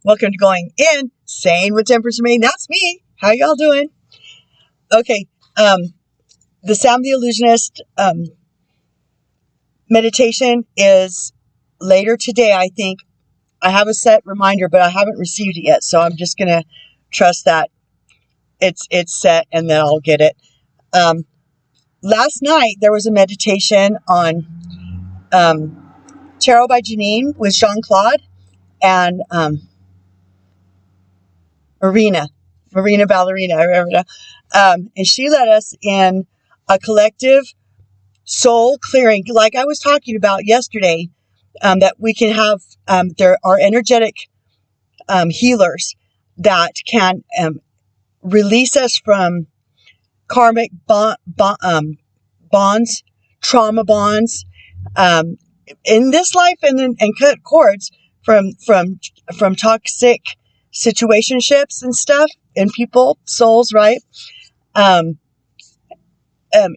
Welcome to Going In, Sane with Temperance and Maiden. That's me. How y'all doing? Okay, the Sam the Illusionist meditation is later today, I think. I have a set reminder, but I haven't received it yet, so I'm just going to trust that it's set, and then I'll get it. Last night, there was a meditation on Tarot by Janine with Jean-Claude and Marina Ballerina. And she led us in a collective soul clearing, like I was talking about yesterday, that we can have, there are energetic healers that can release us from karmic bonds, trauma bonds, in this life, and cut cords from toxic situationships and stuff, and people, souls, right?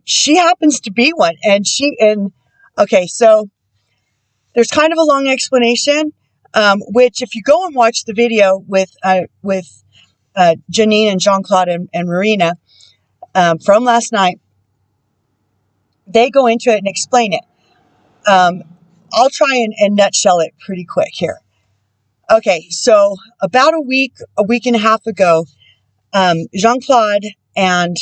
She happens to be one, okay, so there's kind of a long explanation, which if you go and watch the video with Janine and Jean-Claude and Marina from last night, they go into it and explain it. I'll try and nutshell it pretty quick here. Okay, so about a week and a half ago, Jean-Claude and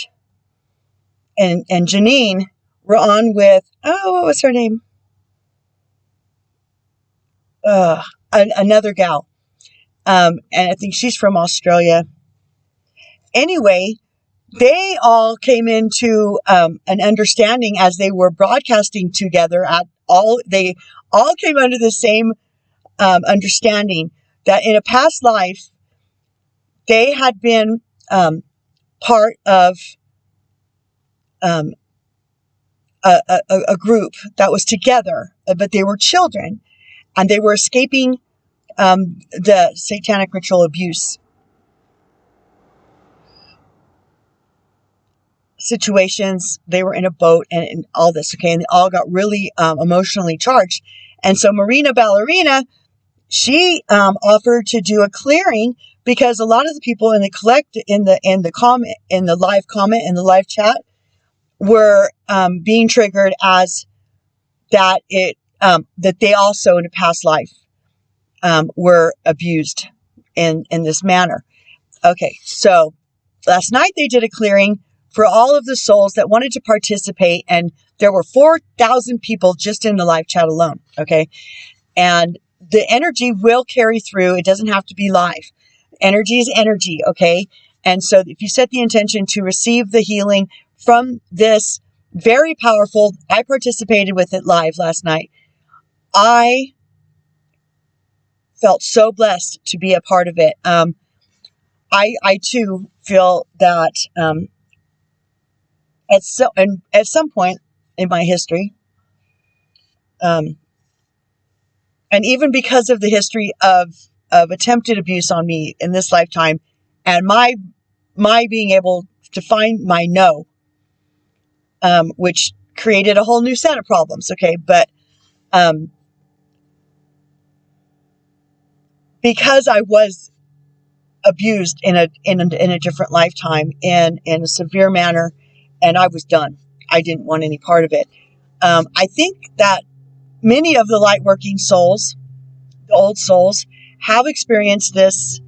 Janine were on with, what was her name? Another gal. And I think she's from Australia. Anyway, they all came into an understanding as they were broadcasting together they all came under the same understanding that in a past life, they had been part of a group that was together, but they were children, and they were escaping the satanic ritual abuse situations. They were in a boat and all this, okay, and they all got really emotionally charged. And so Marina Ballerina, she offered to do a clearing, because a lot of the people in the live comment, in the live chat, were being triggered as that that they also in a past life were abused in this manner. Okay, so last night they did a clearing for all of the souls that wanted to participate, and there were 4,000 people just in the live chat alone, okay? And the energy will carry through. It doesn't have to be live. Energy is energy, okay? And so if you set the intention to receive the healing from this very powerful, I participated with it live last night. I felt so blessed to be a part of it. I too feel that at some point in my history, and even because of the history of attempted abuse on me in this lifetime, and my being able to find my no, which created a whole new set of problems. Okay, but because I was abused in a different lifetime in a severe manner, and I was done. I didn't want any part of it. I think that many of the light working souls, the old souls, have experienced this,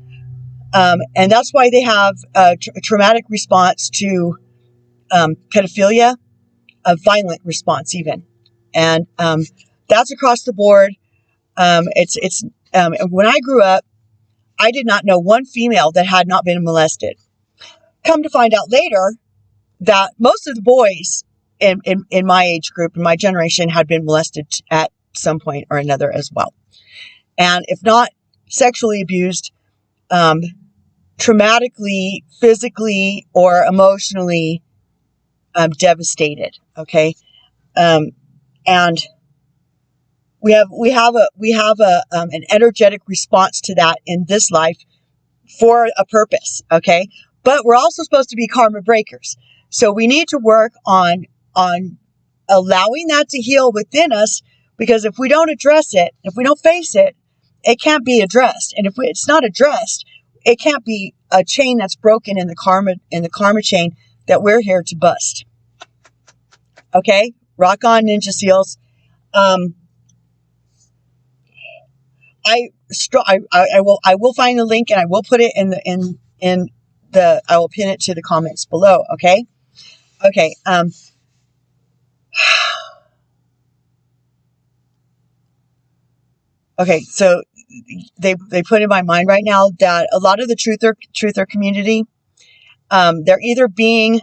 and that's why they have a traumatic response to pedophilia, a violent response even, and that's across the board. When I grew up, I did not know one female that had not been molested. Come to find out later that most of the boys in my age group, in my generation, had been molested at some point or another as well. And if not sexually abused, traumatically, physically, or emotionally devastated. Okay. And we have an energetic response to that in this life for a purpose. Okay. But we're also supposed to be karma breakers. So we need to work on allowing that to heal within us, because if we don't address it, if we don't face it, it can't be addressed. And if it's not addressed, it can't be a chain that's broken in the karma chain that we're here to bust. Okay, rock on, Ninja Seals. I will find the link, and I will put it I will pin it to the comments below. Okay. Okay. So they put in my mind right now that a lot of the truther community, they're either being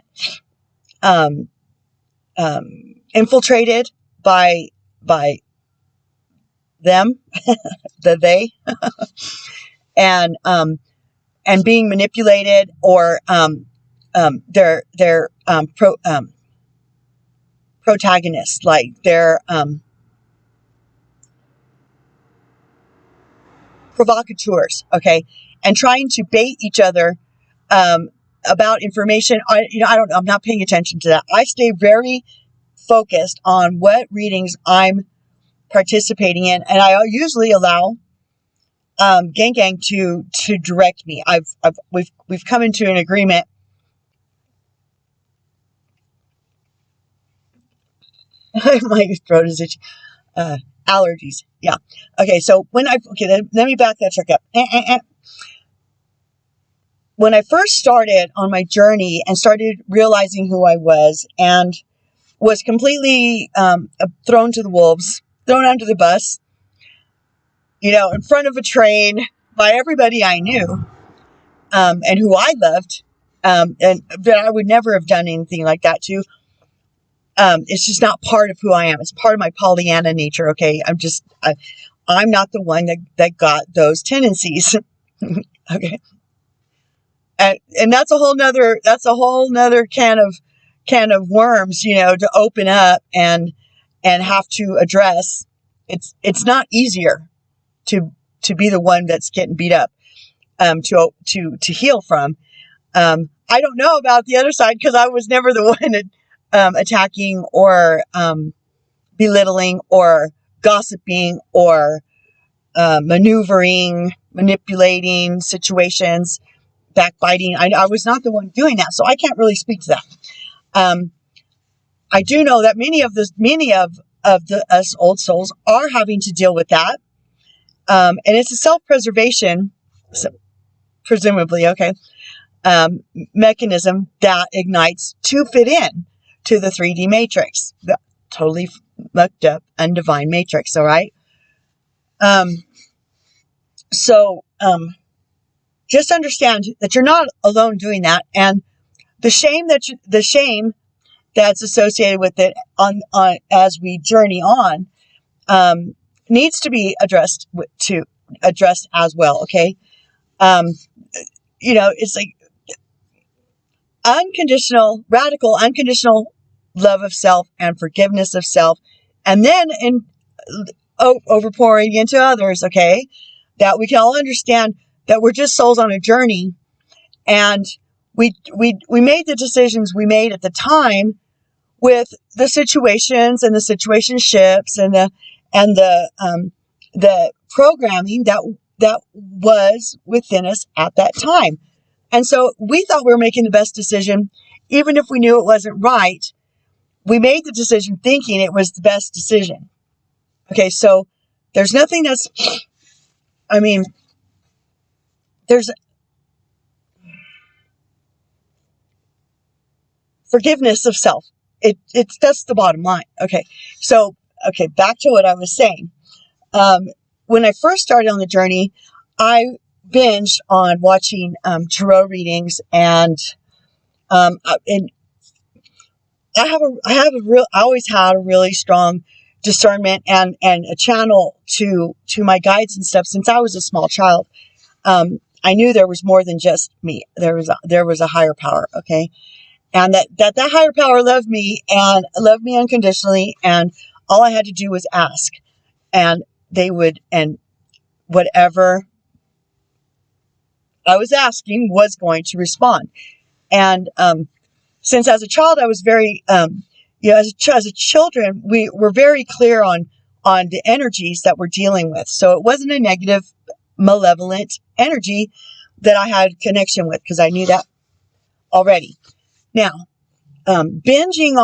infiltrated by them, they, and being manipulated, or they're protagonists, like they're provocateurs, okay, and trying to bait each other about information. I'm not paying attention to that. I stay very focused on what readings I'm participating in, and I usually allow Gang to direct me. We've come into an agreement. My throat is itchy. Allergies. Yeah. Okay. So let me back that truck up. When I first started on my journey and started realizing who I was, and was completely thrown to the wolves, thrown under the bus, in front of a train by everybody I knew, and who I loved, but I would never have done anything like that to. It's just not part of who I am. It's part of my Pollyanna nature. Okay. I'm not the one that got those tendencies. Okay. And that's a whole nother can of worms, to open up and have to address. It's not easier to be the one that's getting beat up, to heal from. I don't know about the other side, because I was never the one attacking or belittling or gossiping or manipulating situations, backbiting. I was not the one doing that, so I can't really speak to that. I do know that many of us old souls are having to deal with that, and it's a self-preservation, presumably, okay, mechanism that ignites to fit in to the 3D matrix, the totally mucked up, undivine matrix. All right. So just understand that you're not alone doing that, and the shame that's associated with it on as we journey on needs to be addressed as well. Okay. It's like radical unconditional love of self and forgiveness of self, and then overpouring into others. Okay. That we can all understand that we're just souls on a journey, and we made the decisions we made at the time with the situations and the situationships and the programming that was within us at that time. And so we thought we were making the best decision, even if we knew it wasn't right. We made the decision thinking it was the best decision. Okay, so there's nothing there's forgiveness of self. That's the bottom line. Okay, so back to what I was saying. When I first started on the journey, I binged on watching tarot readings, and I always had a really strong discernment and a channel to my guides and stuff since I was a small child. I knew there was more than just me. There was a higher power. Okay. And that higher power loved me unconditionally. And all I had to do was ask, and they would, and whatever I was asking was going to respond. And, since as a child, I was very, as children, we were very clear on the energies that we're dealing with. So it wasn't a negative, malevolent energy that I had connection with, because I knew that already. Now, binging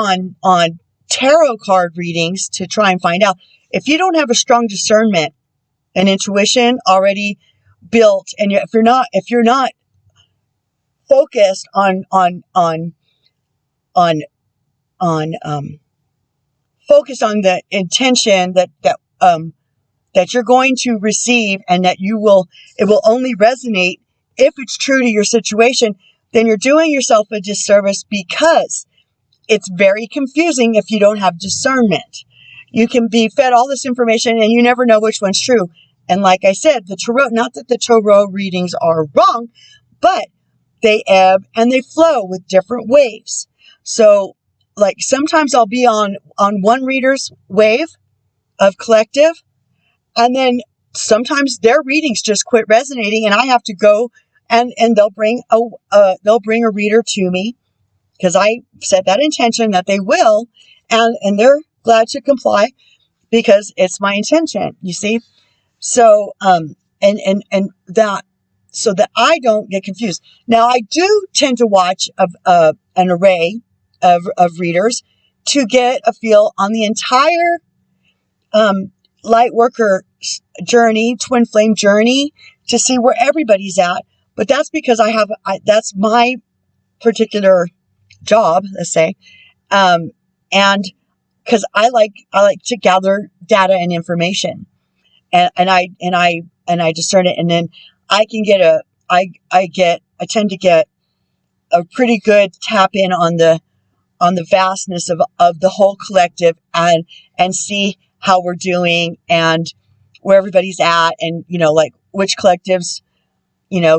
on tarot card readings to try and find out, if you don't have a strong discernment and intuition already built, and if you're not focused on focused on the intention that you're going to receive, and that it will only resonate if it's true to your situation, then you're doing yourself a disservice, because it's very confusing if you don't have discernment. You can be fed all this information and you never know which one's true. And like I said, the tarot, not that the tarot readings are wrong, but they ebb and they flow with different waves. So like sometimes I'll be on one reader's wave of collective, and then sometimes their readings just quit resonating, and I have to go and they'll bring a reader to me, because I set that intention that they will, and they're glad to comply because it's my intention, you see? So, and that, so that I don't get confused. Now, I do tend to watch an array of readers to get a feel on the entire light worker journey, twin flame journey, to see where everybody's at. But that's because that's my particular job, let's say, and because I like to gather data and information, and I discern it, and then I tend to get a pretty good tap in on the vastness of the whole collective, and see how we're doing and where everybody's at, and like which collectives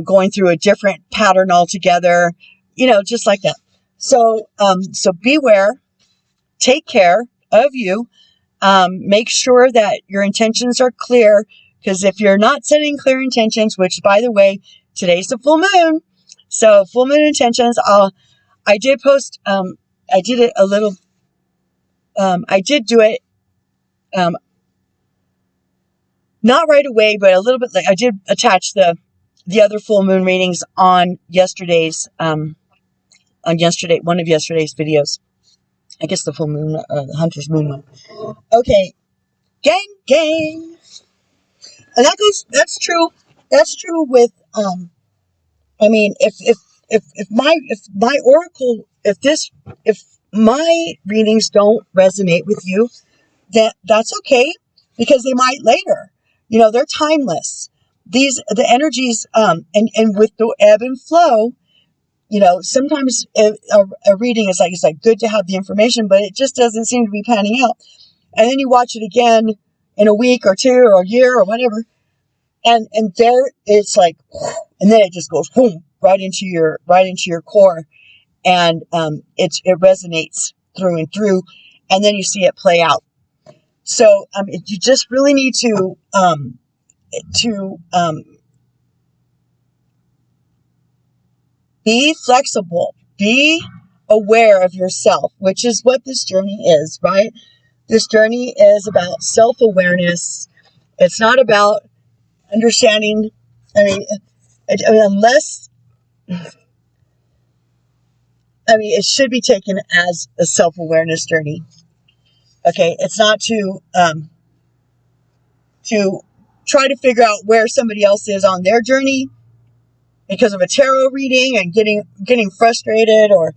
going through a different pattern altogether, just like that. So beware, take care of you, make sure that your intentions are clear, because if you're not setting clear intentions, which by the way, today's the full moon, so full moon intentions, I did post, I did it a little, I did do it, not right away, but a little bit late. I did attach the other full moon readings on yesterday's, one of yesterday's videos. I guess the full moon, the Hunter's moon one. Okay, gang. And that's true with, I mean, if my oracle, if my readings don't resonate with you, that's okay, because they might later. They're timeless. The energies, and with the ebb and flow, sometimes a reading is like, it's like good to have the information, but it just doesn't seem to be panning out. And then you watch it again in a week or two or a year or whatever, and there it's like, and then it just goes boom right into your core, and it resonates through and through, and then you see it play out. So you just really need to be flexible, be aware of yourself, which is what this journey is, right? This journey is about self-awareness. It's not about understanding. It should be taken as a self-awareness journey. Okay, it's not to try to figure out where somebody else is on their journey because of a tarot reading, and getting frustrated, or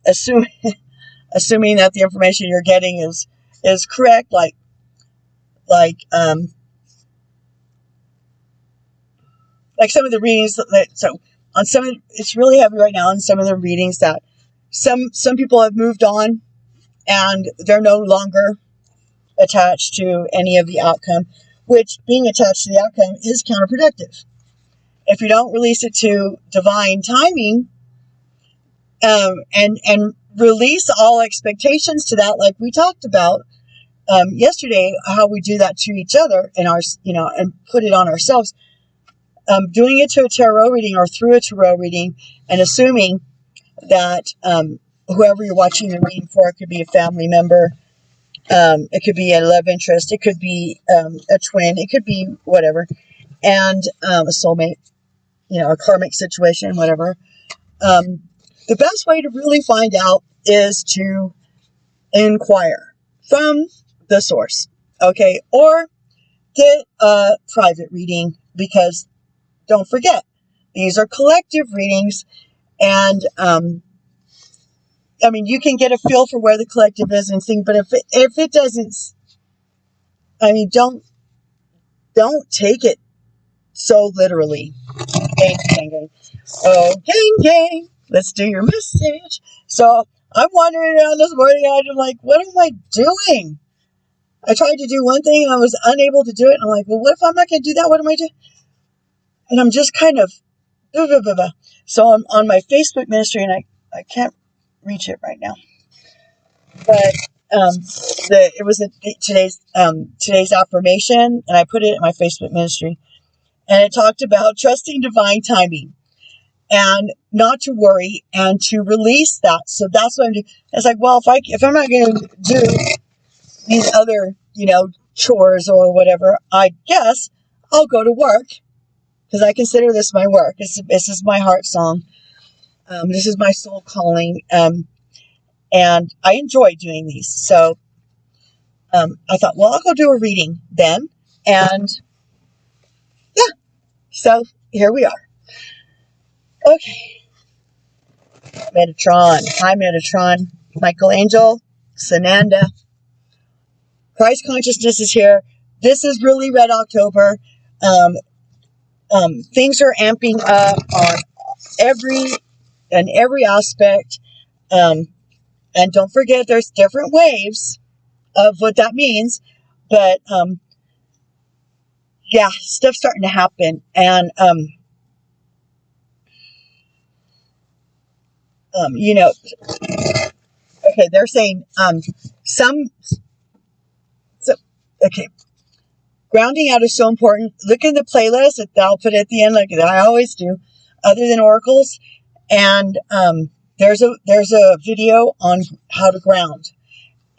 assuming that the information you're getting is correct, like some of the readings so on some, it's really heavy right now on some of the readings that some people have moved on and they're no longer attached to any of the outcome, which being attached to the outcome is counterproductive. If you don't release it to divine timing, and release all expectations to that, like we talked about yesterday, how we do that to each other and and put it on ourselves. Doing it to a tarot reading or through a tarot reading, and assuming that whoever you're watching the reading for, it could be a family member, It could be a love interest. It could be a twin. It could be whatever. And a soulmate, a karmic situation, whatever. The best way to really find out is to inquire from the source, okay? Or get a private reading, because don't forget, these are collective readings, and you can get a feel for where the collective is and things, but if it doesn't, don't take it so literally. Gang. Oh, gang. Let's do your message. So I'm wandering around this morning, and I'm like, what am I doing? I tried to do one thing and I was unable to do it. And I'm like, well, what if I'm not going to do that? What am I doing? And I'm just kind of, blah, blah, blah, blah. So I'm on my Facebook ministry, and I can't reach it right now. But it was today's affirmation, and I put it in my Facebook ministry, and it talked about trusting divine timing and not to worry and to release that. So that's what I'm doing. It's like, well, if I'm not going to do these other, chores or whatever, I guess I'll go to work, because I consider this my work. This is my heart song. This is my soul calling. And I enjoy doing these. So I thought, well, I'll go do a reading then. And yeah, so here we are. Okay. Metatron. Hi, Metatron. Michael Sananda. Christ consciousness is here. This is really Red October. Things are amping up on every aspect. And don't forget, there's different waves of what that means. But yeah, stuff's starting to happen. And okay, they're saying grounding out is so important. Look in the playlist that I'll put at the end, like I always do, other than oracles. And there's a video on how to ground.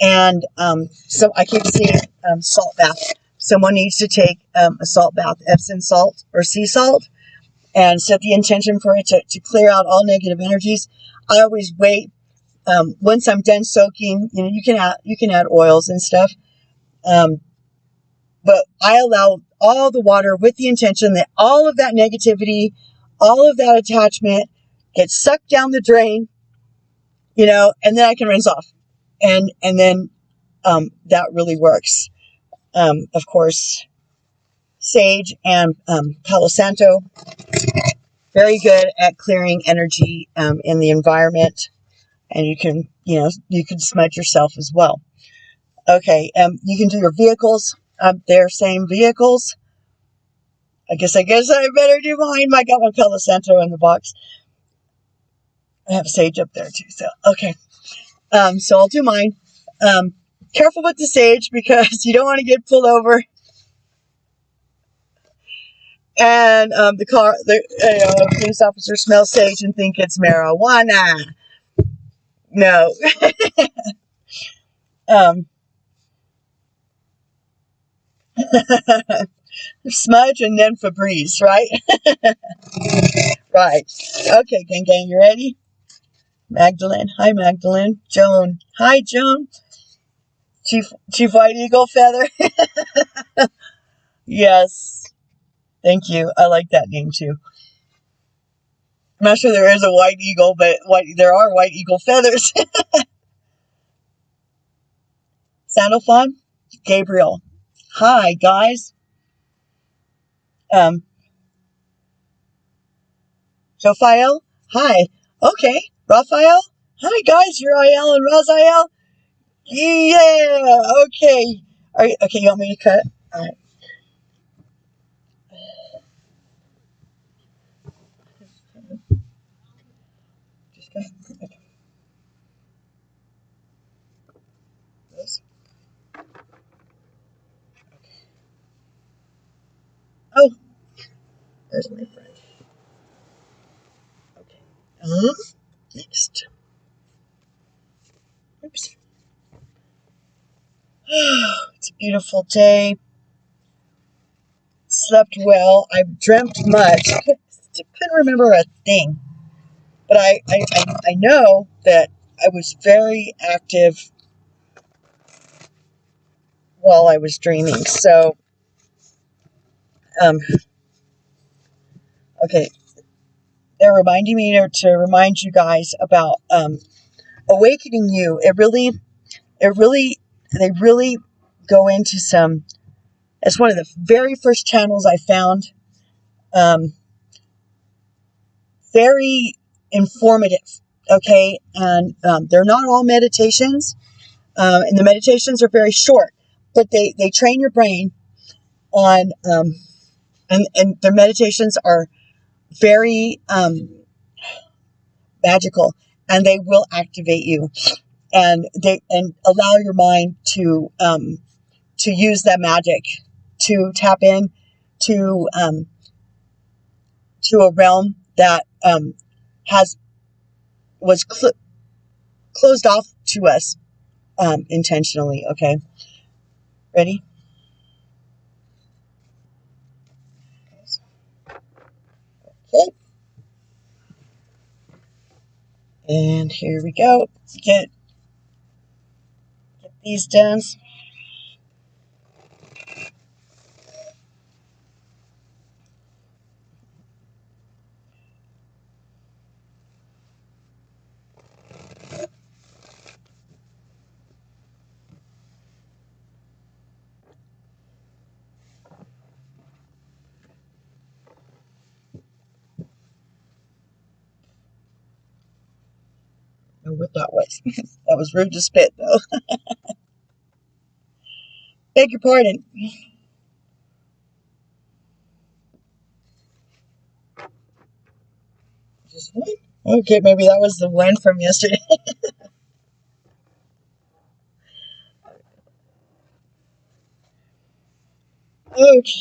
And so I keep seeing salt bath. Someone needs to take a salt bath, Epsom salt or sea salt, and set the intention for it to clear out all negative energies. I always wait. Once I'm done soaking, you can add oils and stuff. But I allow all the water with the intention that all of that negativity, all of that attachment gets sucked down the drain, and then I can rinse off. And then that really works. Of course, sage and Palo Santo, very good at clearing energy in the environment. And you can smudge yourself as well. Okay, you can do your vehicles. They're saying vehicles. I guess I better do mine. I got my Palo Santo in the box. I have sage up there too. So okay, so I'll do mine. Careful with the sage, because you don't want to get pulled over. And the police officer smells sage and think it's marijuana. No. Smudge and then Febreze, right? Right. Okay, gang, you ready? Magdalene. Hi, Magdalene. Joan. Hi, Joan. Chief White Eagle Feather. Yes. Thank you. I like that name too. I'm not sure there is a white eagle, but there are white eagle feathers. Sandalphon. Gabriel. Hi, guys. Jophiel. Hi. Okay. Raphael. Hi, guys. Uriel and Raziel. Yeah. Okay. Okay, you want me to cut? All right. Just go. Okay. This. Okay. Oh, there's my friend. Okay. Next. Oops. It's a beautiful day. Slept well. I dreamt much. Couldn't remember a thing. But I know that I was very active while I was dreaming. So, okay. They're reminding me to remind you guys about awakening you. They really go into some. It's one of the very first channels I found. Very informative. Okay, and they're not all meditations, and the meditations are very short, but they train your brain on, and their meditations are very magical, and they will activate you, and allow your mind to use that magic to tap in to to a realm that was closed off to us intentionally. Okay, ready? Okay, and here we go. Get these done. I don't know what that was. That was rude to spit, though. Beg your pardon. Just one? Okay, maybe that was the one from yesterday. Okay.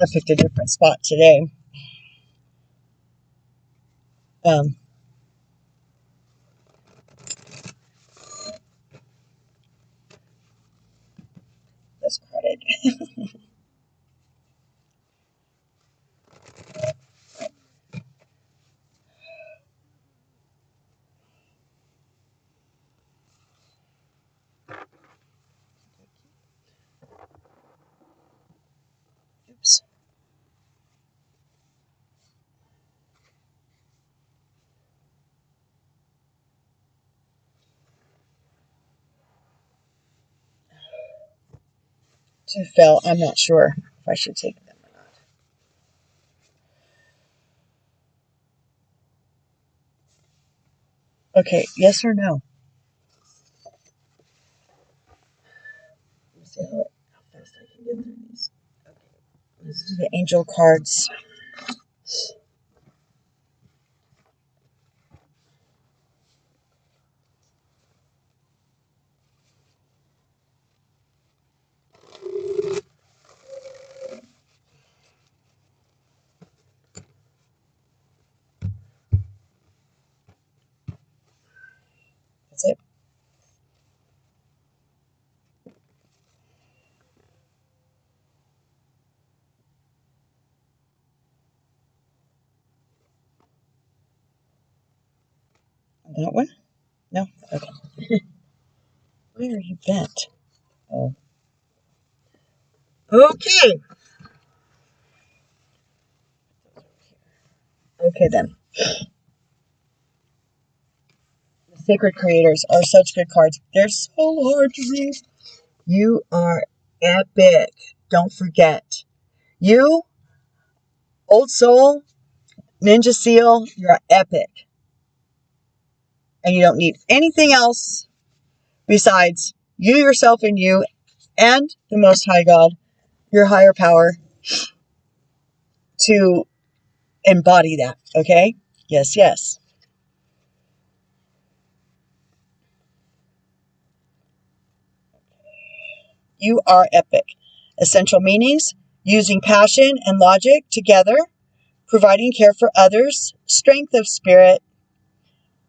I picked a different spot today. Um, that's crowded. Oops. Two fell. I'm not sure if I should take them or not. Okay, yes or no? Let me see how fast I can get through these. Okay, let's do the angel cards. That's it. That one? No? Okay. Where are you bent? Oh. Okay. Okay then. The Sacred Creators are such good cards. They're so hard to read. You are epic. Don't forget. You, Old Soul, Ninja Seal, you're epic. And you don't need anything else besides you, yourself, and you, and the Most High God, your higher power, to embody that. Okay? Yes, yes. You are epic. Essential meanings: using passion and logic together, providing care for others, strength of spirit,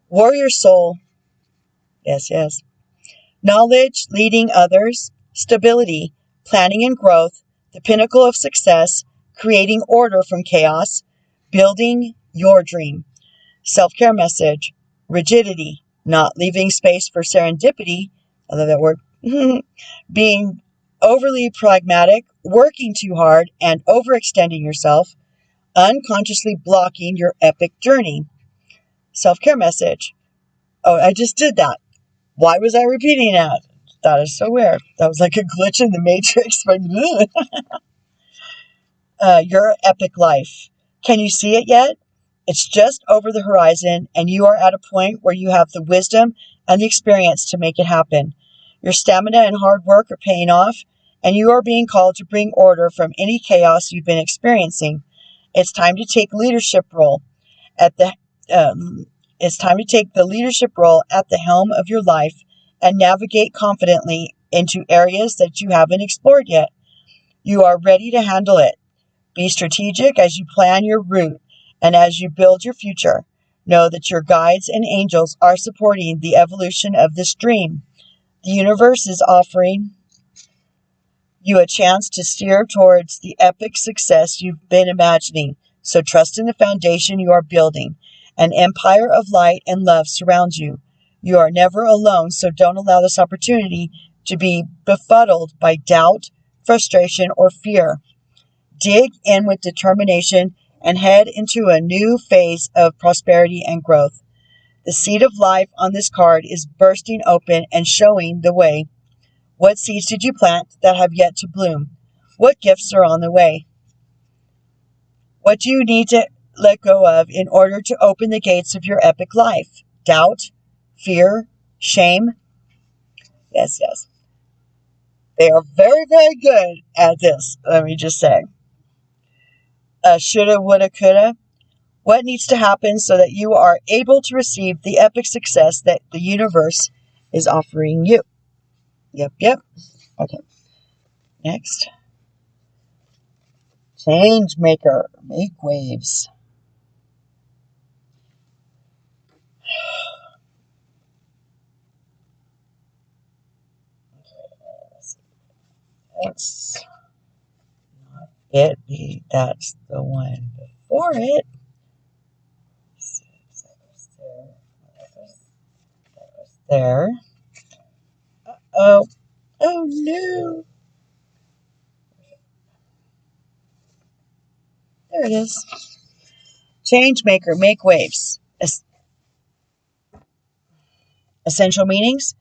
warrior soul. Yes, yes. Knowledge, leading others, stability, planning and growth, the pinnacle of success, creating order from chaos, building your dream. Self-care message: rigidity, not leaving space for serendipity. I love that word. Being overly pragmatic, working too hard, and overextending yourself, unconsciously blocking your epic journey. Self-care message. Oh, I just did that. Why was I repeating that? That is so weird. That was like a glitch in the matrix. Your epic life. Can you see it yet? It's just over the horizon, and you are at a point where you have the wisdom and the experience to make it happen. Your stamina and hard work are paying off, and you are being called to bring order from any chaos you've been experiencing. It's time to take leadership role at the. It's time to take the leadership role at the helm of your life and navigate confidently into areas that you haven't explored yet. You are ready to handle it. Be strategic as you plan your route and as you build your future. Know that your guides and angels are supporting the evolution of this dream. The universe is offering you a chance to steer towards the epic success you've been imagining. So trust in the foundation you are building. An empire of light and love surrounds you. You are never alone, so don't allow this opportunity to be befuddled by doubt, frustration, or fear. Dig in with determination and head into a new phase of prosperity and growth. The seed of life on this card is bursting open and showing the way. What seeds did you plant that have yet to bloom? What gifts are on the way? What do you need to let go of in order to open the gates of your epic life? Doubt, fear, shame? Yes, yes. They are very, very good at this, let me just say. Shoulda, woulda, coulda. What needs to happen so that you are able to receive the epic success that the universe is offering you? Yep, yep. Okay. Next. Change maker. Make waves. That's not it. That's the one before it. That was there. Oh, oh no. There it is. Change maker, make waves. Essential meanings: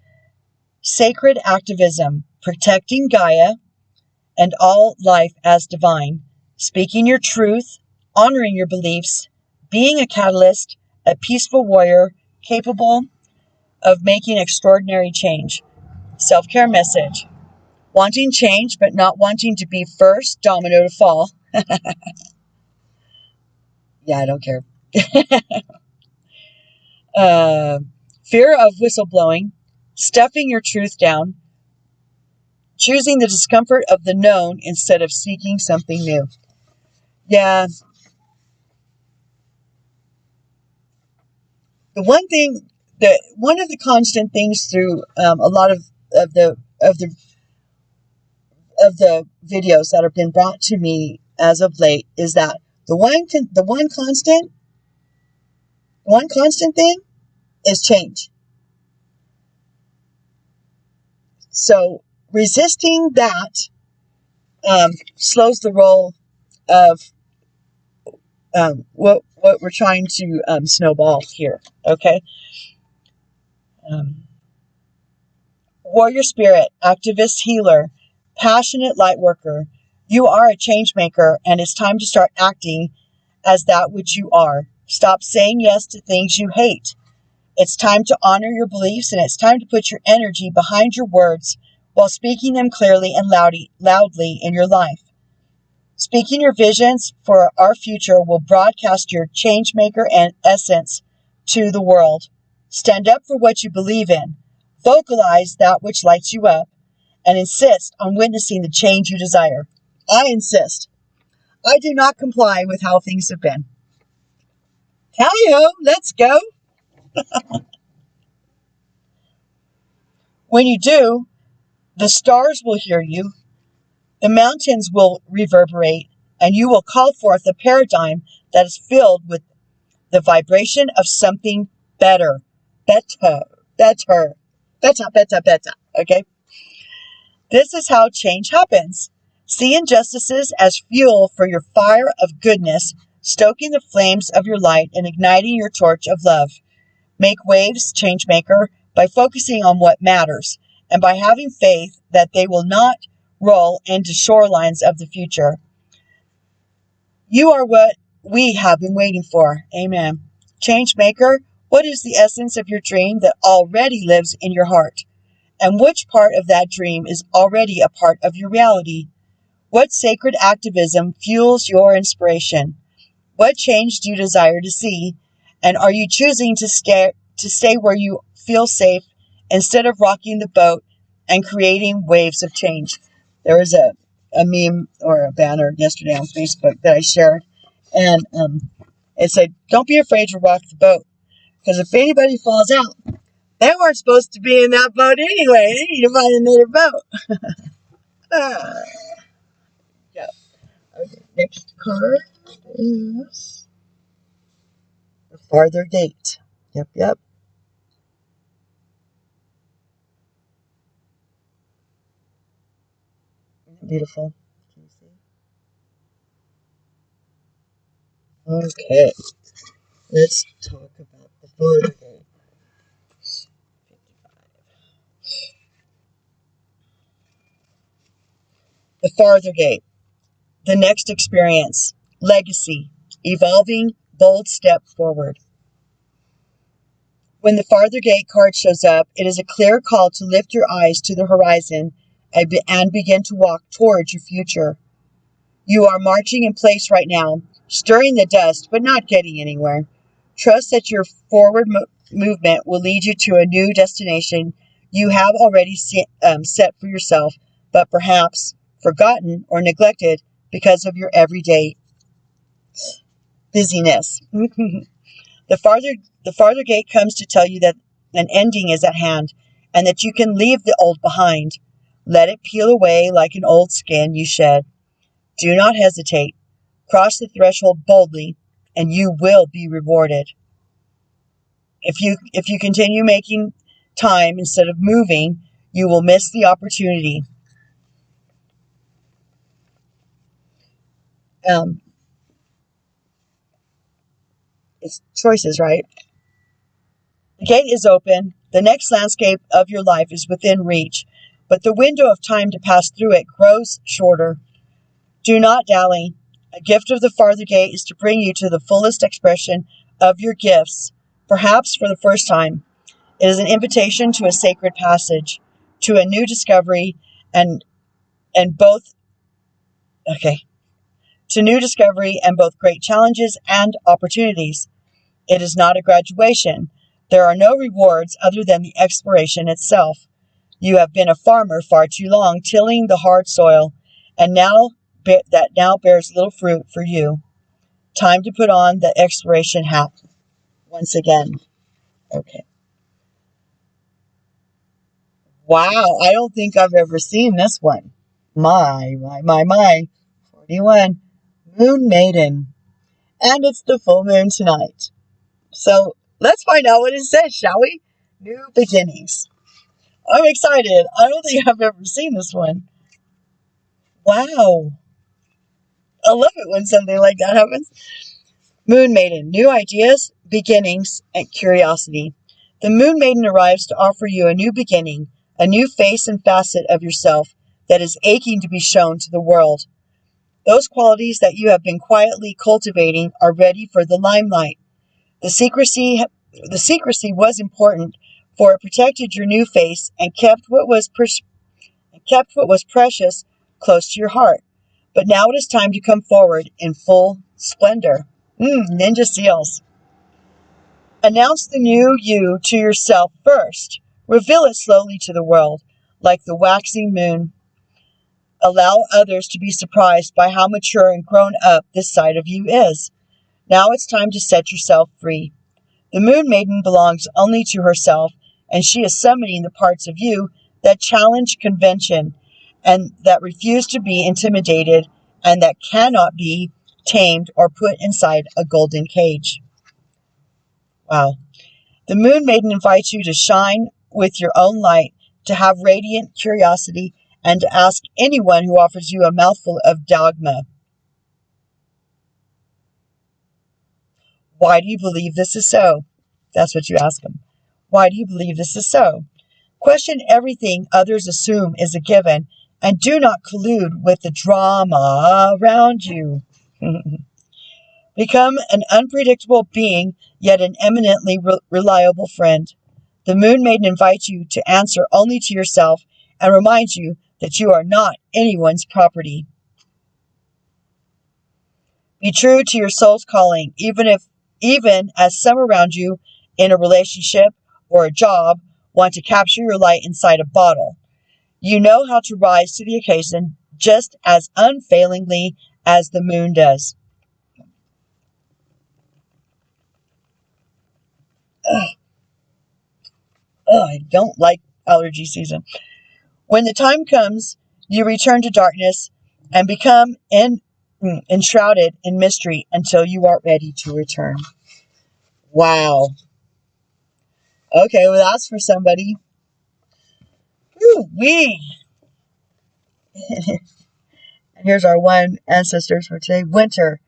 sacred activism, protecting Gaia and all life as divine, speaking your truth, honoring your beliefs, being a catalyst, a peaceful warrior capable of making extraordinary change. Self-care message: wanting change but not wanting to be first domino to fall. Yeah, I don't care. Fear of whistleblowing, stuffing your truth down, choosing the discomfort of the known instead of seeking something new. Yeah. The one thing that one of the constant things through a lot of the videos that have been brought to me as of late is that the one constant thing is change. So resisting that slows the roll of what we're trying to snowball here. Okay. Warrior spirit, activist, healer, passionate light worker. You are a change maker, and it's time to start acting as that which you are. Stop saying yes to things you hate. It's time to honor your beliefs, and it's time to put your energy behind your words while speaking them clearly and loudly in your life. Speaking your visions for our future will broadcast your change maker and essence to the world. Stand up for what you believe in. Vocalize that which lights you up and insist on witnessing the change you desire. I insist. I do not comply with how things have been. Tally-ho, let's go. When you do, the stars will hear you, the mountains will reverberate, and you will call forth a paradigm that is filled with the vibration of something better. Better. Okay? This is how change happens. See injustices as fuel for your fire of goodness, stoking the flames of your light and igniting your torch of love. Make waves, change maker, by focusing on what matters and by having faith that they will not roll into shorelines of the future. You are what we have been waiting for. Amen. Change maker, what is the essence of your dream that already lives in your heart? And which part of that dream is already a part of your reality? What sacred activism fuels your inspiration? What change do you desire to see? And are you choosing to stay where you feel safe instead of rocking the boat and creating waves of change? There was a meme or a banner yesterday on Facebook that I shared, and it said, "Don't be afraid to rock the boat, because if anybody falls out, they weren't supposed to be in that boat anyway. They need to find another boat." Yeah. Okay. Next card is the farther gate. Yep. Beautiful. Can you see? Okay. Let's talk about the farther gate. 55. The farther gate. The next experience. Legacy. Evolving. Bold step forward. When the farther gate card shows up, it is a clear call to lift your eyes to the horizon and begin to walk towards your future. You are marching in place right now, stirring the dust, but not getting anywhere. Trust that your forward movement will lead you to a new destination you have already set for yourself, but perhaps forgotten or neglected because of your everyday busyness. The farther gate comes to tell you that an ending is at hand and that you can leave the old behind. Let it peel away like an old skin you shed. Do not hesitate. Cross the threshold boldly, and you will be rewarded. If you continue making time instead of moving, you will miss the opportunity. It's choices, right? The gate is open. The next landscape of your life is within reach, but the window of time to pass through it grows shorter. Do not dally. A gift of the farther gate is to bring you to the fullest expression of your gifts, perhaps for the first time. It is an invitation to a sacred passage, to a new discovery, to new discovery and both great challenges and opportunities. It is not a graduation. There are no rewards other than the exploration itself. You have been a farmer far too long, tilling the hard soil, and now bears little fruit for you. Time to put on the exploration hat once again. Okay. Wow, I don't think I've ever seen this one. My. 41. Moon Maiden. And it's the full moon tonight. So let's find out what it says, shall we? New beginnings. I'm excited. I don't think I've ever seen this one. Wow. I love it when something like that happens. Moon Maiden. New ideas, beginnings, and curiosity. The Moon Maiden arrives to offer you a new beginning, a new face and facet of yourself that is aching to be shown to the world. Those qualities that you have been quietly cultivating are ready for the limelight. The secrecy was important, for it protected your new face and kept what was precious close to your heart. But now it is time to come forward in full splendor. Ninja seals. Announce the new you to yourself first. Reveal it slowly to the world. like the waxing moon. Allow others to be surprised by how mature and grown up this side of you is. Now it's time to set yourself free. The Moon Maiden belongs only to herself, and she is summoning the parts of you that challenge convention and that refuse to be intimidated and that cannot be tamed or put inside a golden cage. Wow. The Moon Maiden invites you to shine with your own light, to have radiant curiosity, and to ask anyone who offers you a mouthful of dogma, why do you believe this is so? That's what you ask them. Why do you believe this is so? Question everything others assume is a given, and do not collude with the drama around you. Become an unpredictable being, yet an eminently reliable friend. The Moon Maiden invites you to answer only to yourself and reminds you that you are not anyone's property. Be true to your soul's calling, even as some around you in a relationship or a job want to capture your light inside a bottle. You know how to rise to the occasion just as unfailingly as the moon does. I don't like allergy season. When the time comes, you return to darkness and become enshrouded in mystery until you are ready to return. Wow. Okay, well, that's for somebody. Woo-wee. And here's our one ancestors for today. Winter.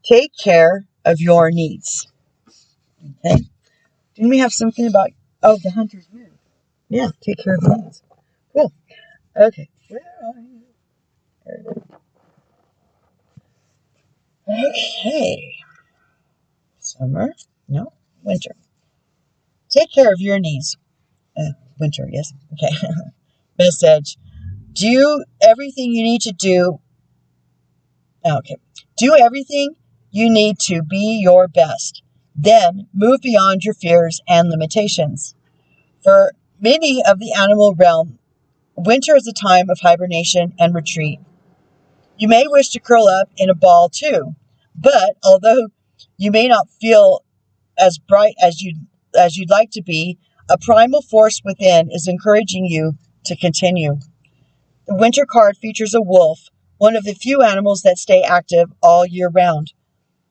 Take care of your needs. Okay. Didn't we have something about, the hunter's moon? Yeah, take care of your needs. Cool. Okay. Where are you? There it is. Okay. Summer. No. Winter. Take care of your needs. Winter, yes. Okay. Message. Do everything you need to do. Okay. Do everything you need to be your best. Then move beyond your fears and limitations. For many of the animal realm, winter is a time of hibernation and retreat. You may wish to curl up in a ball too, but although you may not feel as bright as you'd like to be, a primal force within is encouraging you to continue. The winter card features a wolf, one of the few animals that stay active all year round.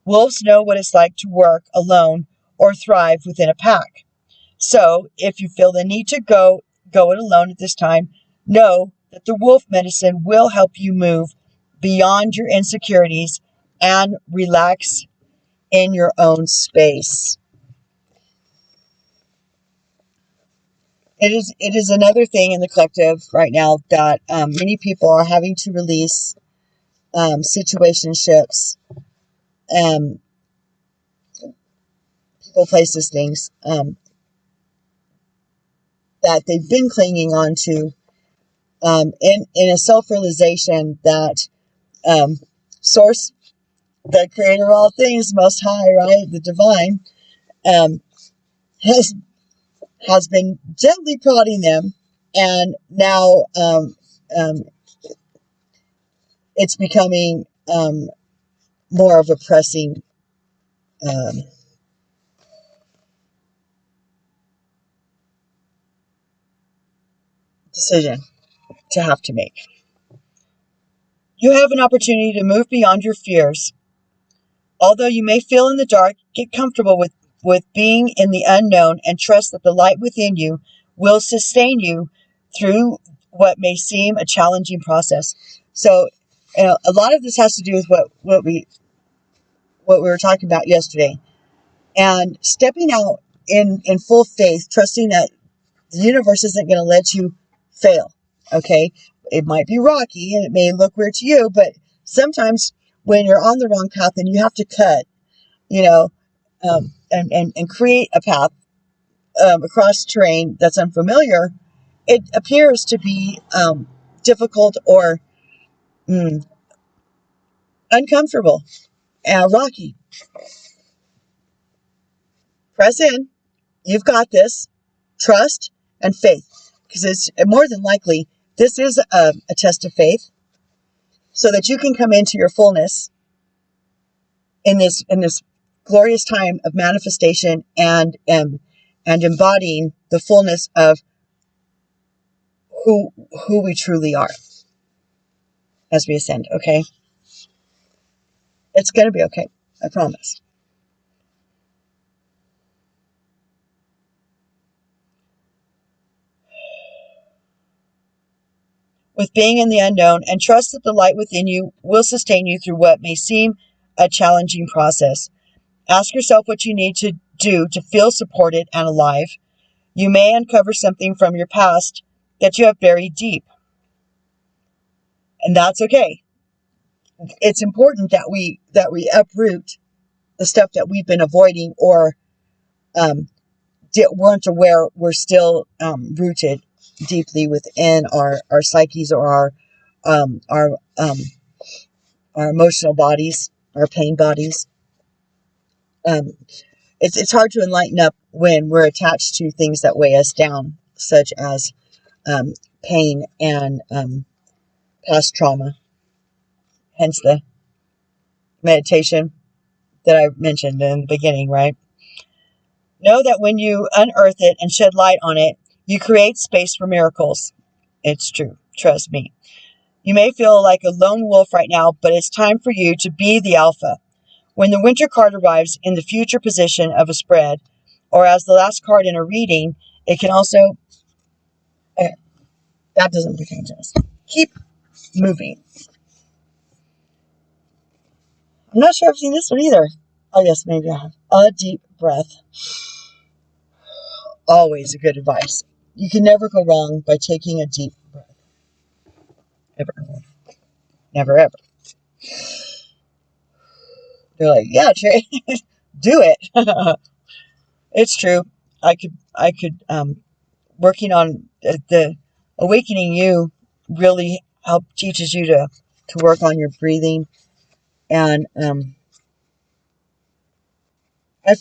Wolves know what it's like to work alone or thrive within a pack. So, if you feel the need to go it alone at this time, know that the wolf medicine will help you move beyond your insecurities and relax in your own space. It is another thing in the collective right now that many people are having to release situationships, people, places, things that they've been clinging on to in a self-realization that Source, the creator of all things, Most High, right, the divine, has been gently prodding them, and now it's becoming more of a pressing decision to have to make. You have an opportunity to move beyond your fears. Although you may feel in the dark, get comfortable with being in the unknown and trust that the light within you will sustain you through what may seem a challenging process. So, a lot of this has to do with what we were talking about yesterday, and stepping out in full faith, trusting that the universe isn't going to let you fail. Okay, it might be rocky and it may look weird to you, but sometimes when you're on the wrong path and you have to cut, and create a path across terrain that's unfamiliar, it appears to be difficult or uncomfortable and rocky. Press in. You've got this. Trust and faith. because it's more than likely this is a test of faith, so that you can come into your fullness in this glorious time of manifestation and embodying the fullness of who we truly are as we ascend. Okay, it's going to be okay. I promise. With being in the unknown, and trust that the light within you will sustain you through what may seem a challenging process. Ask yourself what you need to do to feel supported and alive. You may uncover something from your past that you have buried deep. And that's okay. It's important that we uproot the stuff that we've been avoiding or weren't aware we're still rooted deeply within our psyches or our emotional bodies, our pain bodies. It's hard to enlighten up when we're attached to things that weigh us down, such as pain and past trauma. Hence the meditation that I mentioned in the beginning, right? Know that when you unearth it and shed light on it, you create space for miracles. It's true. Trust me. You may feel like a lone wolf right now, but it's time for you to be the alpha. When the winter card arrives in the future position of a spread, or as the last card in a reading, it can also... Okay, that doesn't pertain to us. Keep moving. I'm not sure I've seen this one either. Oh, yes, maybe I have. A deep breath. Always a good advice. You can never go wrong by taking a deep breath. Ever. Never, ever. They're like, yeah, Trey, do it. It's true. I could, working on the awakening you really teaches you to work on your breathing. And, I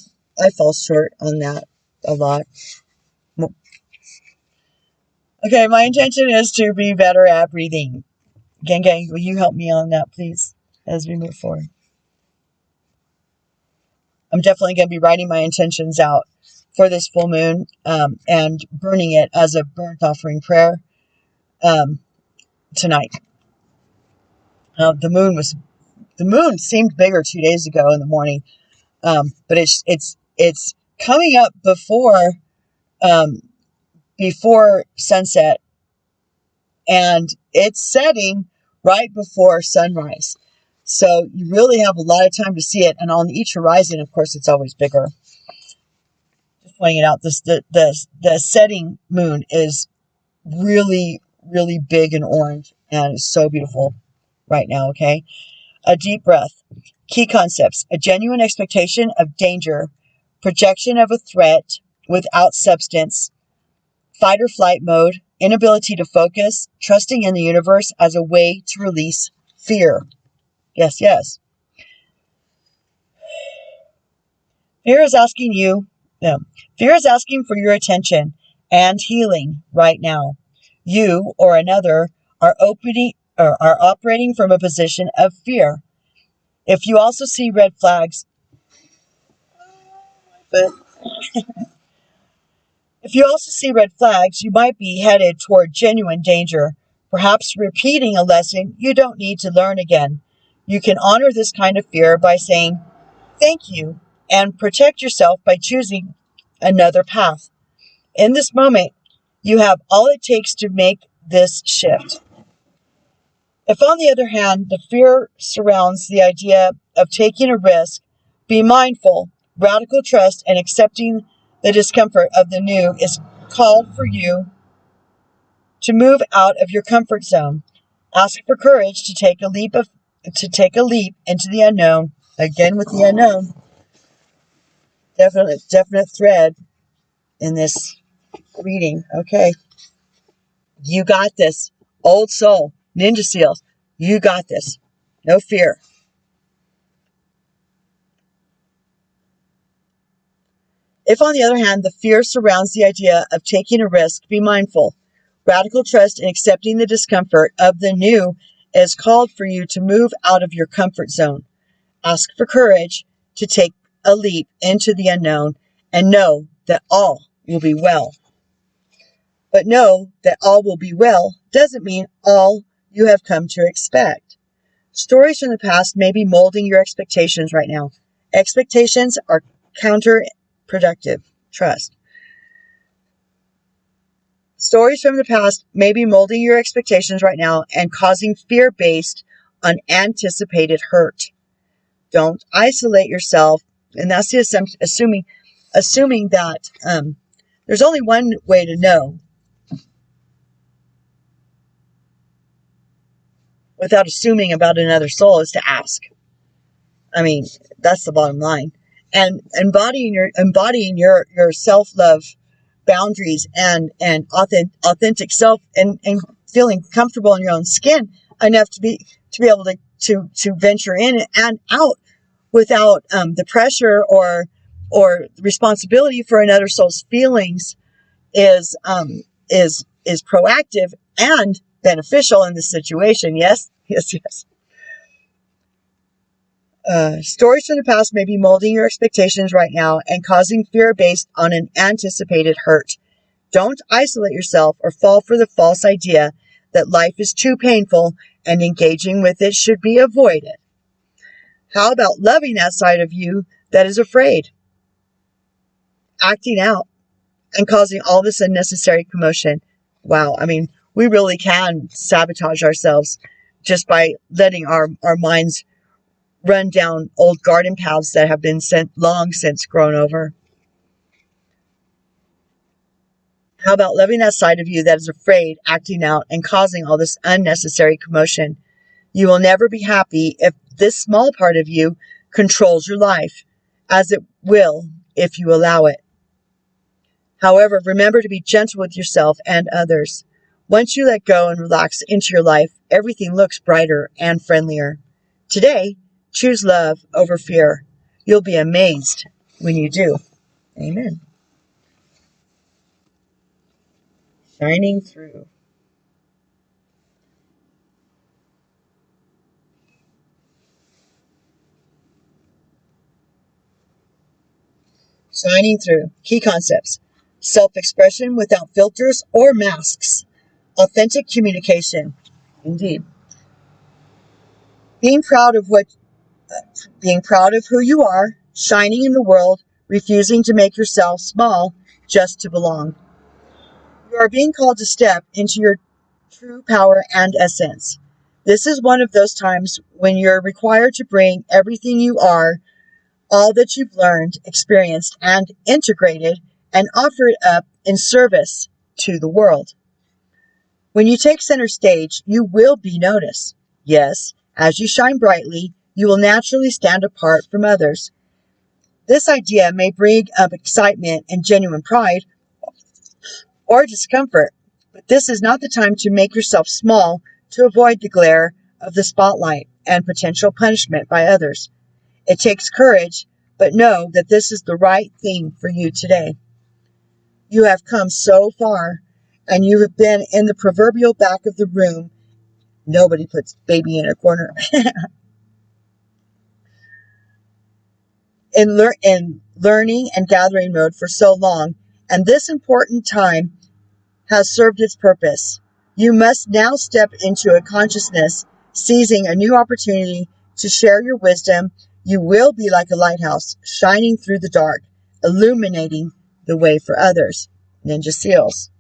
fall short on that a lot. Okay, my intention is to be better at breathing. Gang, will you help me on that, please, as we move forward? I'm definitely going to be writing my intentions out for this full moon and burning it as a burnt offering prayer tonight. The moon seemed bigger 2 days ago in the morning, but it's coming up before sunset, and it's setting right before sunrise. So you really have a lot of time to see it. And on each horizon, of course, it's always bigger. Just pointing it out, the setting moon is really, really big and orange, and it's so beautiful right now. Okay. A deep breath. Key concepts: a genuine expectation of danger, projection of a threat without substance, fight or flight mode, inability to focus, trusting in the universe as a way to release fear. Yes, yes. Fear is asking for your attention and healing right now. You or another are operating from a position of fear. If you also see red flags, you might be headed toward genuine danger, perhaps repeating a lesson you don't need to learn again. You can honor this kind of fear by saying thank you and protect yourself by choosing another path. In this moment, you have all it takes to make this shift. If, on the other hand, the fear surrounds the idea of taking a risk, be mindful. Radical trust and accepting the discomfort of the new is called for you to move out of your comfort zone. Ask for courage to take a leap into the unknown. Again with the unknown. Definite thread in this reading. Okay. You got this. Old soul. Ninja SEALs. You got this. No fear. If, on the other hand, the fear surrounds the idea of taking a risk, be mindful. Radical trust in accepting the discomfort of the new is called for you to move out of your comfort zone. Ask for courage to take a leap into the unknown and know that all will be well. But know that all will be well doesn't mean all you have come to expect. Stories from the past may be molding your expectations right now. Expectations are counterproductive. Trust. Stories from the past may be molding your expectations right now and causing fear based on anticipated hurt. Don't isolate yourself. And that's the assuming that there's only one way to know without assuming about another soul is to ask. I mean, that's the bottom line. And embodying your self-love boundaries and authentic self and feeling comfortable in your own skin enough to be able to venture in and out without the pressure or responsibility for another soul's feelings is proactive and beneficial in this situation. Yes. Stories from the past may be molding your expectations right now and causing fear based on an anticipated hurt. Don't isolate yourself or fall for the false idea that life is too painful and engaging with it should be avoided. How about loving that side of you that is afraid, acting out, and causing all this unnecessary commotion? Wow, I mean, we really can sabotage ourselves just by letting our minds run down old garden paths that have been long since grown over. How about loving that side of you that is afraid, acting out, and causing all this unnecessary commotion? You will never be happy if this small part of you controls your life, as it will if you allow it. However, remember to be gentle with yourself and others. Once you let go and relax into your life, everything looks brighter and friendlier. Today, choose love over fear. You'll be amazed when you do. Amen. Shining through. Shining through. Key concepts. Self-expression without filters or masks. Authentic communication. Indeed. Being proud of who you are, shining in the world, refusing to make yourself small just to belong. You are being called to step into your true power and essence. This is one of those times when you're required to bring everything you are, all that you've learned, experienced, and integrated, and offer it up in service to the world. When you take center stage, you will be noticed. Yes, as you shine brightly, you will naturally stand apart from others. This idea may bring up excitement and genuine pride or discomfort, but this is not the time to make yourself small to avoid the glare of the spotlight and potential punishment by others. It takes courage, but know that this is the right thing for you today. You have come so far, and you have been in the proverbial back of the room. Nobody puts baby in a corner. in learning and gathering mode for so long, and this important time has served its purpose. You must now step into a consciousness, seizing a new opportunity to share your wisdom. You will be like a lighthouse, shining through the dark, illuminating the way for others. Ninja Seals.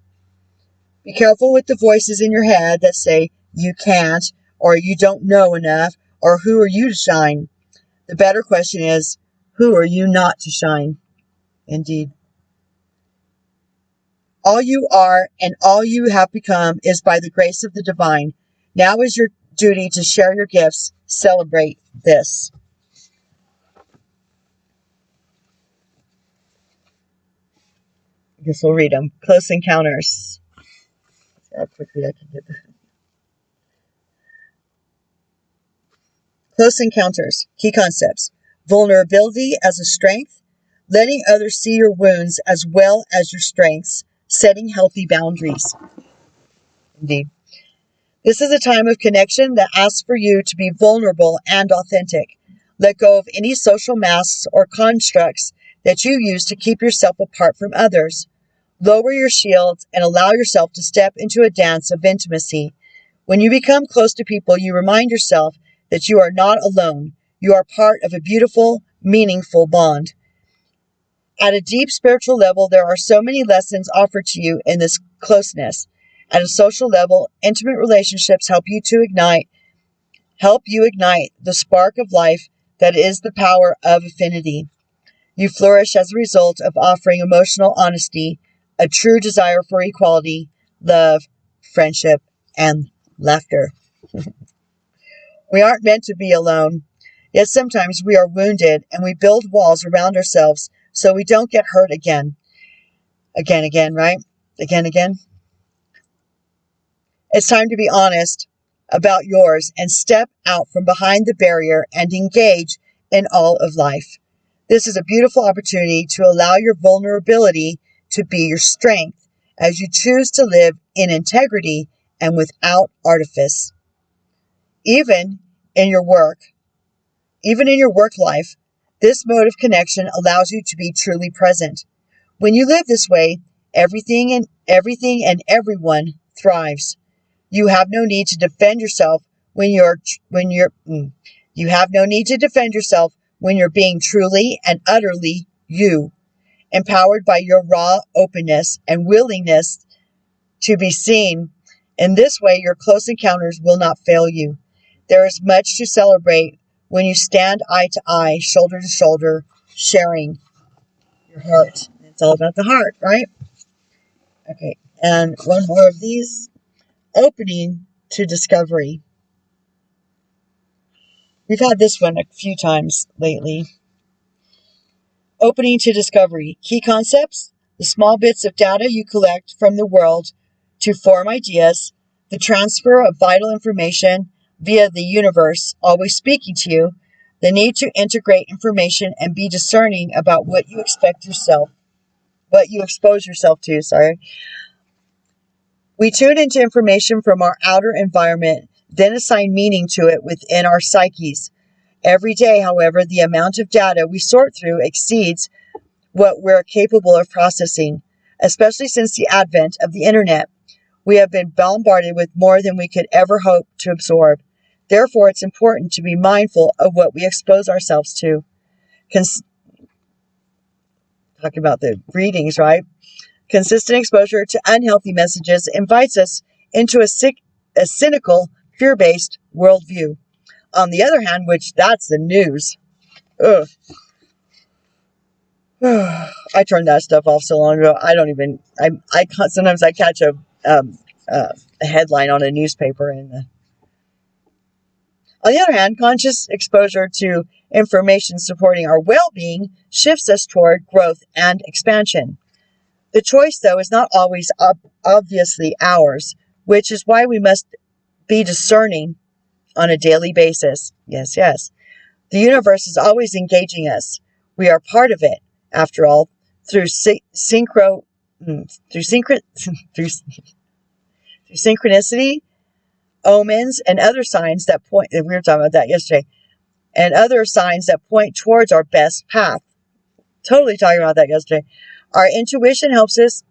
Be careful with the voices in your head that say you can't, or you don't know enough, or who are you to shine? The better question is, who are you not to shine? Indeed. All you are and all you have become is by the grace of the divine. Now is your duty to share your gifts. Celebrate this. I guess we'll read them. Close Encounters. Let's see how quickly I can get this. Close Encounters. Key concepts. Vulnerability as a strength. Letting others see your wounds as well as your strengths. Setting healthy boundaries. Indeed. This is a time of connection that asks for you to be vulnerable and authentic. Let go of any social masks or constructs that you use to keep yourself apart from others. Lower your shields and allow yourself to step into a dance of intimacy. When you become close to people, you remind yourself that you are not alone. You are part of a beautiful, meaningful bond. At a deep spiritual level, there are so many lessons offered to you in this closeness. At a social level, intimate relationships help you ignite the spark of life that is the power of affinity. You flourish as a result of offering emotional honesty, a true desire for equality, love, friendship, and laughter. We aren't meant to be alone. Yet sometimes we are wounded and we build walls around ourselves so we don't get hurt again. Again, right? Again. It's time to be honest about yours and step out from behind the barrier and engage in all of life. This is a beautiful opportunity to allow your vulnerability to be your strength as you choose to live in integrity and without artifice. Even in your work life, this mode of connection allows you to be truly present. When you live this way, everything and everyone thrives. You have no need to defend yourself you have no need to defend yourself when you're being truly and utterly you, empowered by your raw openness and willingness to be seen. In this way, your close encounters will not fail you. There is much to celebrate when you stand eye to eye, shoulder to shoulder, sharing your heart. It's all about the heart, right? Okay, and one more of these. Opening to discovery. We've had this one a few times lately. Opening to discovery. Key concepts: the small bits of data you collect from the world to form ideas, the transfer of vital information via the universe always speaking to you, the need to integrate information and be discerning about what you expose yourself to, We tune into information from our outer environment, then assign meaning to it within our psyches. Every day, however, the amount of data we sort through exceeds what we're capable of processing, especially since the advent of the internet. We have been bombarded with more than we could ever hope to absorb. Therefore, it's important to be mindful of what we expose ourselves to. Talking about the readings, right? Consistent exposure to unhealthy messages invites us into a cynical, fear-based worldview. On the other hand, which that's the news. Ugh. I turned that stuff off so long ago. Sometimes I catch a headline on a newspaper and on the other hand, conscious exposure to information supporting our well-being shifts us toward growth and expansion. The choice, though, is not always obviously ours, which is why we must be discerning on a daily basis. Yes. The universe is always engaging us. We are part of it, after all, through synchronicity, omens, and other signs that point. We were talking about that yesterday, and other signs that point towards our best path. Totally talking about that yesterday. Our intuition helps us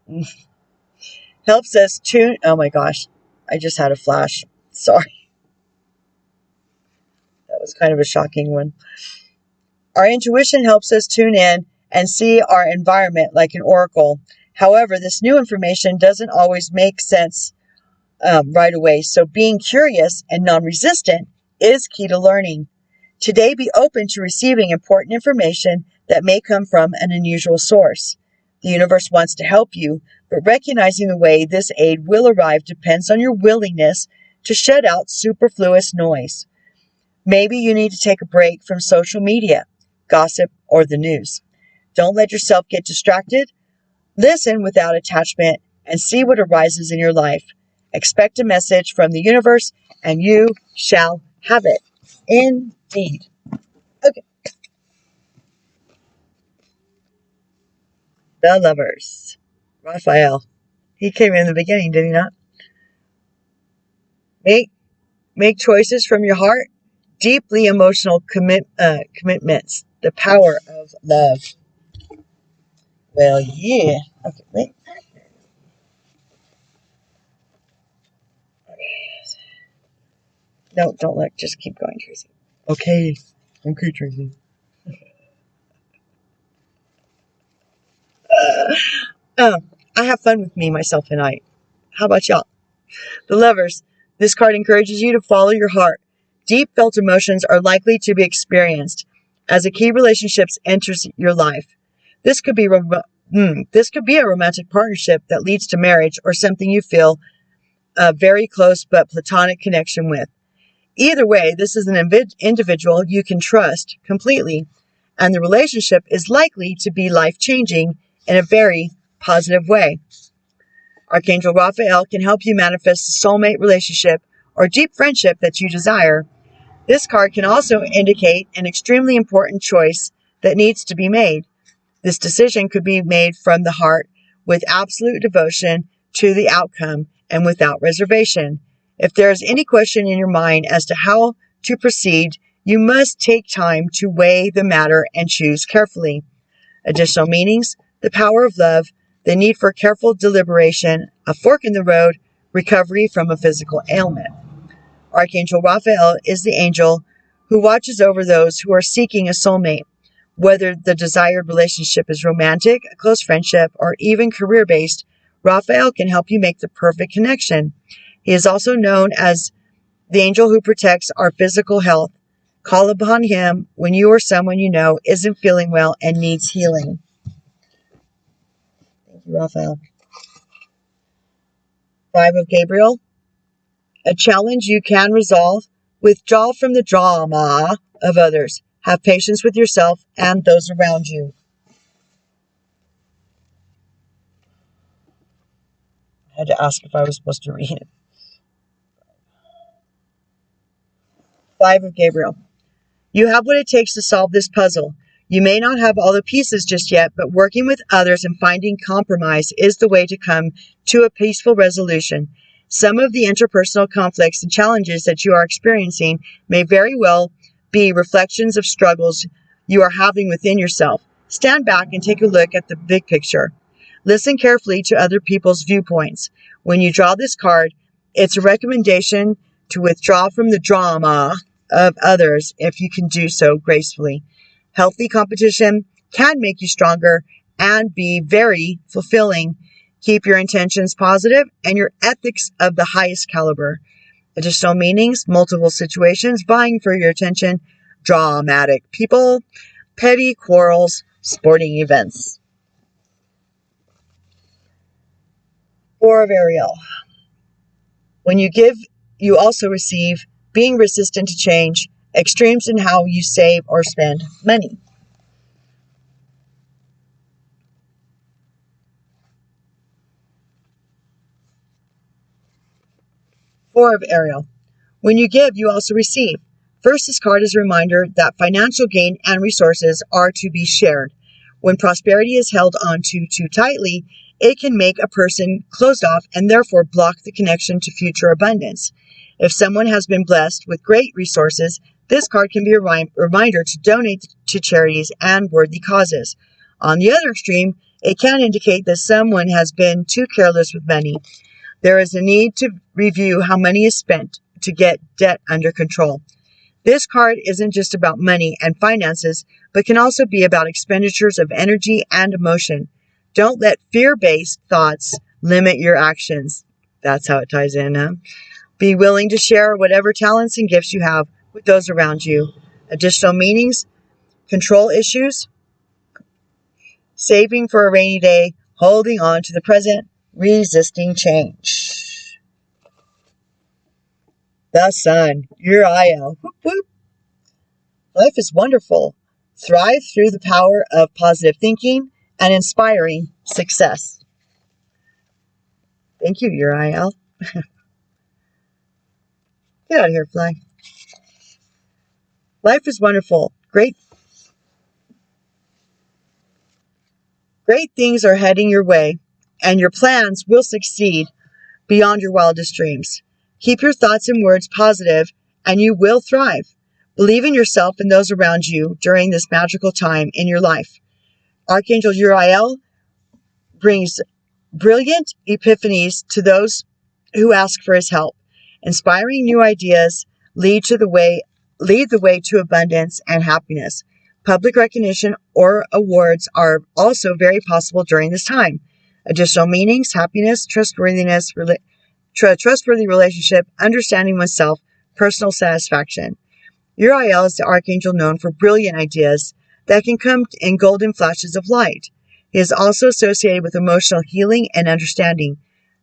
tune. Oh my gosh, I just had a flash. Sorry, that was kind of a shocking one. Our intuition helps us tune in and see our environment like an oracle. However, this new information doesn't always make sense right away. So being curious and non-resistant is key to learning. Today, be open to receiving important information that may come from an unusual source. The universe wants to help you, but recognizing the way this aid will arrive depends on your willingness to shut out superfluous noise. Maybe you need to take a break from social media, gossip, or the news. Don't let yourself get distracted. Listen without attachment and see what arises in your life. Expect a message from the universe and you shall have it. Indeed. Okay. The Lovers. Raphael. He came in the beginning, did he not? Make choices from your heart. Deeply emotional commitments. The power of love. Well, yeah. Okay, wait. No, don't look. Just keep going, Tracy. Okay. Okay, Tracy. I have fun with me, myself, and I. How about y'all? The Lovers. This card encourages you to follow your heart. Deep felt emotions are likely to be experienced as a key relationship enters your life. This could be a romantic partnership that leads to marriage, or something you feel a very close but platonic connection with. Either way, this is an individual you can trust completely, and the relationship is likely to be life-changing in a very positive way. Archangel Raphael can help you manifest a soulmate relationship or deep friendship that you desire. This card can also indicate an extremely important choice that needs to be made. This decision could be made from the heart with absolute devotion to the outcome and without reservation. If there is any question in your mind as to how to proceed, you must take time to weigh the matter and choose carefully. Additional meanings: the power of love, the need for careful deliberation, a fork in the road, recovery from a physical ailment. Archangel Raphael is the angel who watches over those who are seeking a soulmate. Whether the desired relationship is romantic, a close friendship, or even career-based, Raphael can help you make the perfect connection. He is also known as the angel who protects our physical health. Call upon him when you or someone you know isn't feeling well and needs healing. Thank you, Raphael. 5 of Gabriel. A challenge you can resolve. Withdraw from the drama of others. Have patience with yourself and those around you. I had to ask if I was supposed to read it. 5 of Gabriel. You have what it takes to solve this puzzle. You may not have all the pieces just yet, but working with others and finding compromise is the way to come to a peaceful resolution. Some of the interpersonal conflicts and challenges that you are experiencing may very well be reflections of struggles you are having within yourself. Stand back and take a look at the big picture. Listen carefully to other people's viewpoints. When you draw this card, it's a recommendation to withdraw from the drama of others if you can do so gracefully. Healthy competition can make you stronger and be very fulfilling. Keep your intentions positive and your ethics of the highest caliber. Additional meanings: multiple situations vying for your attention, dramatic people, petty quarrels, sporting events. 4 of Ariel. When you give, you also receive. Being resistant to change, extremes in how you save or spend money. 4 of Ariel. When you give, you also receive. First, this card is a reminder that financial gain and resources are to be shared. When prosperity is held onto too tightly, it can make a person closed off and therefore block the connection to future abundance. If someone has been blessed with great resources, this card can be a reminder to donate to charities and worthy causes. On the other extreme, it can indicate that someone has been too careless with money. There is a need to review how money is spent to get debt under control. This card isn't just about money and finances, but can also be about expenditures of energy and emotion. Don't let fear-based thoughts limit your actions. That's how it ties in, huh? Be willing to share whatever talents and gifts you have with those around you. Additional meanings: control issues, saving for a rainy day, holding on to the present, resisting change. The Sun, Uriel. Whoop, whoop. Life is wonderful. Thrive through the power of positive thinking and inspiring success. Thank you, Uriel. Get out of here, fly. Life is wonderful. Great things are heading your way, and your plans will succeed beyond your wildest dreams. Keep your thoughts and words positive, and you will thrive. Believe in yourself and those around you during this magical time in your life. Archangel Uriel brings brilliant epiphanies to those who ask for his help. Inspiring new ideas lead the way to abundance and happiness. Public recognition or awards are also very possible during this time. Additional meanings: happiness, trustworthiness, trustworthy relationship, understanding oneself, personal satisfaction. Uriel is the archangel known for brilliant ideas that can come in golden flashes of light. He is also associated with emotional healing and understanding.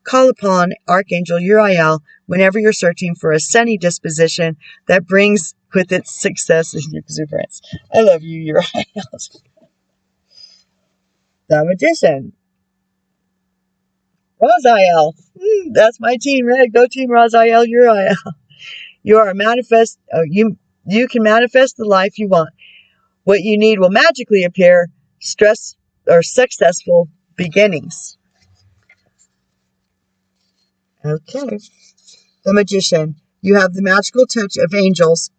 Call upon Archangel Uriel whenever you're searching for a sunny disposition that brings with it success and exuberance. I love you, Uriel. The Magician. Raziel. That's my team, right? Go team Raziel, Uriel. You are a manifest. You can manifest the life you want. What you need will magically appear. Stress or successful beginnings. Okay. The Magician. You have the magical touch of angels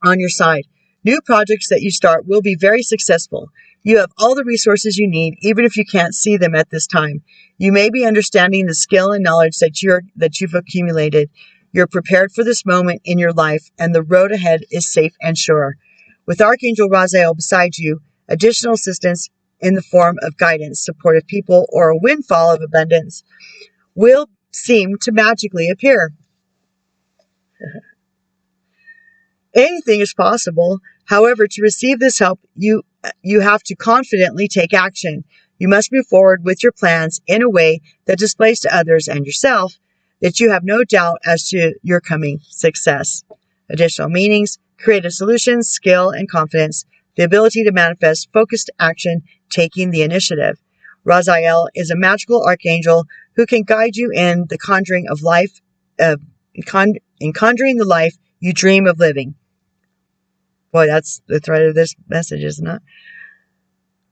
on your side. New projects that you start will be very successful. You have all the resources you need, even if you can't see them at this time. You may be understanding the skill and knowledge that you've accumulated. You're prepared for this moment in your life, and the road ahead is safe and sure. With Archangel Raziel beside you, additional assistance in the form of guidance, supportive people, or a windfall of abundance will seem to magically appear. Anything is possible. However, to receive this help, you have to confidently take action. You must move forward with your plans in a way that displays to others and yourself that you have no doubt as to your coming success. Additional meanings: creative solutions, skill, and confidence, the ability to manifest focused action, taking the initiative. Raziel is a magical archangel who can guide you in the conjuring of life, in conjuring the life you dream of living. Boy, that's the thread of this message, isn't it?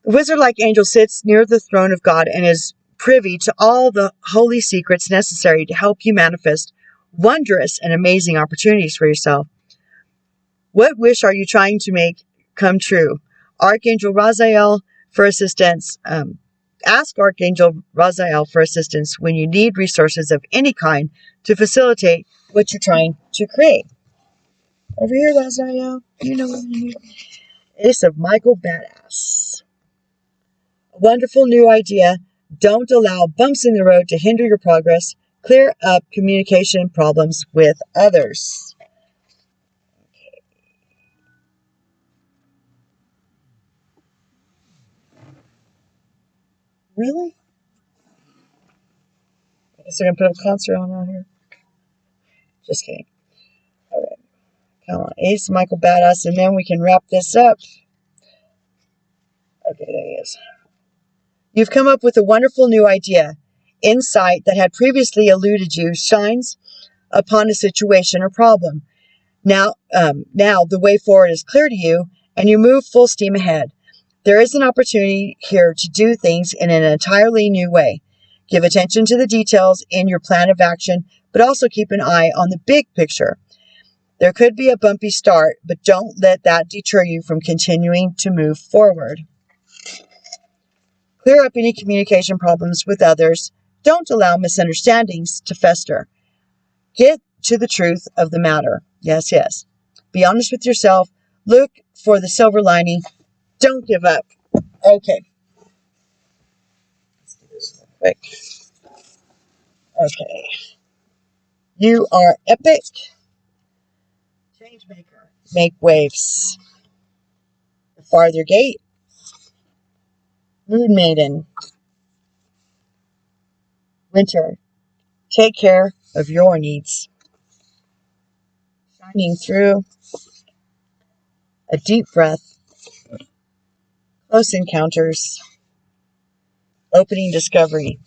The wizard-like angel sits near the throne of God and is privy to all the holy secrets necessary to help you manifest wondrous and amazing opportunities for yourself. What wish are you trying to make come true? Archangel Raziel for assistance. Ask Archangel Raziel for assistance when you need resources of any kind to facilitate what you're trying to create. Over here, Raziel. You know what I mean. Ace of Michael Badass. A wonderful new idea. Don't allow bumps in the road to hinder your progress. Clear up communication problems with others. Really? I guess they're going to put a concert on out here. Just kidding. All right. Come on. Ace of Michael Badass, and then we can wrap this up. Okay, there he is. You've come up with a wonderful new idea. Insight that had previously eluded you shines upon a situation or problem. Now the way forward is clear to you, and you move full steam ahead. There is an opportunity here to do things in an entirely new way. Give attention to the details in your plan of action, but also keep an eye on the big picture. There could be a bumpy start, but don't let that deter you from continuing to move forward. Clear up any communication problems with others. Don't allow misunderstandings to fester. Get to the truth of the matter. Yes, yes. Be honest with yourself. Look for the silver lining. Don't give up. Okay. Let's do this real quick. Okay. You are epic. Change maker. Make waves. The farther gate. Moon Maiden. Winter. Take care of your needs. Shining through. A deep breath. Close encounters. Opening discovery.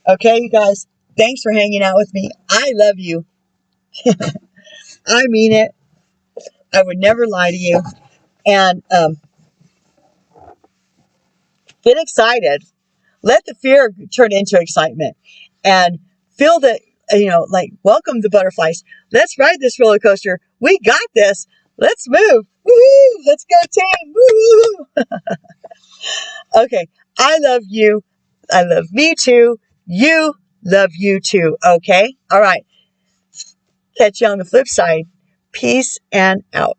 Okay, you guys. Thanks for hanging out with me. I love you. I mean it. I would never lie to you. And get excited. Let the fear turn into excitement. And feel that like, welcome the butterflies. Let's ride this roller coaster. We got this. Let's move. Woo-hoo! Let's go, team. Woo-hoo! Okay. I love you. I love me too. You love you too. Okay. All right. Catch you on the flip side. Peace and out.